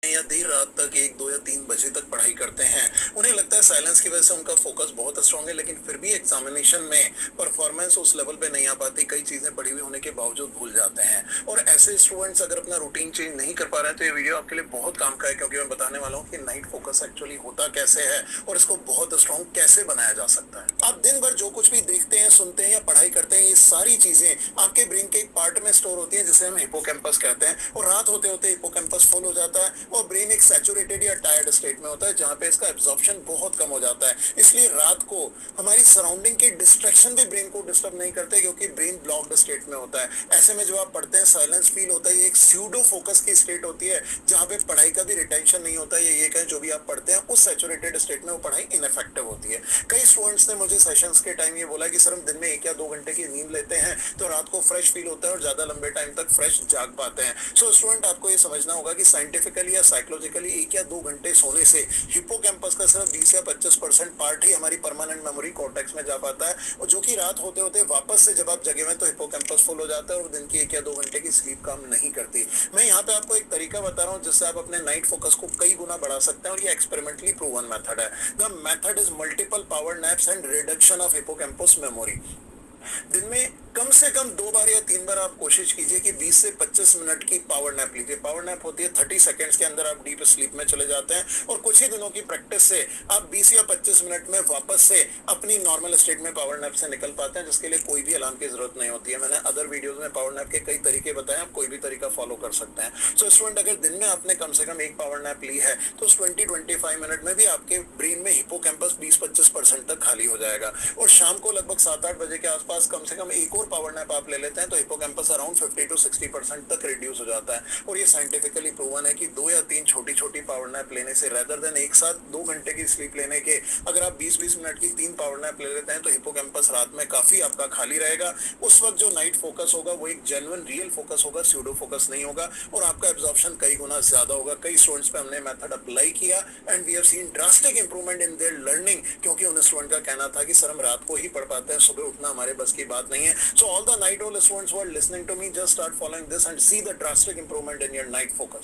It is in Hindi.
या देर रात तक 1, 2 या 3 बजे तक पढ़ाई करते हैं। उन्हें लगता है साइलेंस की वजह से उनका फोकस बहुत स्ट्रांग है, लेकिन फिर भी एग्जामिनेशन में परफॉर्मेंस उस लेवल पे नहीं आ पाती। कई चीजें पढ़ी हुई होने के बावजूद भूल जाते हैं। और ऐसे स्टूडेंट्स अगर अपना रूटीन चेंज नहीं कर पा रहे हैं तो ये वीडियो आपके लिए बहुत काम का है, क्योंकि मैं बताने वाला हूँ कि नाइट फोकस एक्चुअली होता कैसे है और इसको बहुत स्ट्रांग कैसे बनाया जा सकता है। आप दिन भर जो कुछ भी देखते हैं, सुनते हैं या पढ़ाई करते हैं, ये सारी चीजें आपके ब्रेन के एक पार्ट में स्टोर होती है जिसे हम हिपोकैम्पस कहते हैं। और रात होते होते हिपोकैम्पस फुल हो जाता है और ब्रेन एक सैचुरेटेड या टायर्ड स्टेट में होता है, जहां पे इसका एब्जॉर्प्शन बहुत कम हो जाता है। इसलिए रात को हमारी सराउंडिंग के डिस्ट्रैक्शन भी ब्रेन को डिस्टर्ब नहीं करते, क्योंकि ब्रेन ब्लॉक्ड स्टेट में होता है। ऐसे में जब आप पढ़ते हैं साइलेंस फील होता है। ये एक स्यूडो फोकस की स्टेट होती है, जहां पे पढ़ाई का भी रिटेंशन नहीं होता है। ये कहें जो भी आप पढ़ते हैं उस सैचुरेटेड स्टेट में वो पढ़ाई इनफेक्टिव होती है। कई स्टूडेंट्स ने मुझे सेशंस के टाइम ये बोला कि सर हम दिन में 1 या 2 घंटे की नींद लेते हैं तो रात को फ्रेश फील होता है और ज्यादा लंबे टाइम तक फ्रेश जाग पाते हैं। सो स्टूडेंट, आपको ये समझना होगा कि साइंटिफिकली या साइकोलॉजिकली 1 या 2 घंटे सोने से हिप्पोकैम्पस का सिर्फ 20 या 25% पार्ट ही हमारी परमानेंट मेमोरी कॉर्टेक्स में जा पाता है, और जो कि रात होते होते वापस से जब आप जगे हुए तो हिप्पोकैम्पस फुल हो जाता है और दिन की 1 या 2 घंटे की स्लीप काम नहीं करती। मैं यहाँ पे आपको एक तरीका बता रहा हूँ जिससे आप अपने नाइट फोकस को कई गुना बढ़ा सकते हैं, और ये एक्सपेरिमेंटली प्रूवन मेथड है। The method is multiple power naps and reduction of hippocampus memory. दिन में कम से कम 2 बार या 3 बार आप कोशिश कीजिए कि 20 से 25 मिनट की पावर नैप लीजिए। पावर नैप होती है 30 सेकंड्स के अंदर आप डीप स्लीप में चले जाते हैं, और कुछ ही दिनों की प्रैक्टिस से आप 20 या 25 मिनट में वापस से अपनी नॉर्मल स्टेट में पावर नैप से निकल पाते हैं, जिसके लिए कोई भी अलार्म की जरूरत नहीं होती है। मैंने अदर वीडियोस में पावर नैप के कई तरीके बताए, आप कोई भी तरीका फॉलो कर सकते हैं। सो स्टूडेंट, अगर दिन में आपने कम से कम एक पावर नैप ली है तो 20-25 मिनट में भी आपके ब्रेन में हिप्पोकैम्पस 20-25% तक खाली हो जाएगा। और शाम को लगभग 7-8 बजे के आसपास कम से कम एक और पावर नैप आप ले लेते हैं तो हिप्पोकैम्पस अराउंड 50-60% तक रिड्यूस हो जाता है। और ये साइंटिफिकली प्रूवन है कि 2 या 3 छोटी छोटी पावर नैप लेने से, रेदर देन एक साथ 2 घंटे की स्लीप लेने के, अगर आप 20-20 मिनट की 3 पावर नैप ले लेते हैं तो हिप्पोकैम्पस रात में काफी आपका खाली रहेगा। उस वक्त जो नाइट फोकस होगा वो एक जेन्युइन रियल फोकस होगा, स्यूडो फोकस नहीं होगा, और आपका एब्जॉर्प्शन कई गुना ज्यादा होगा। कई स्टूडेंट्स पे हमने मेथड अप्लाई किया and we have seen drastic improvement in their learning, क्योंकि उन स्टूडेंट का कहना था कि सर हम रात को ही पढ़ पाते हैं, सुबह उठना हमारे बस की बात नहीं है। So all the night owl students who are listening to me, just start following this and see the drastic improvement in your night focus.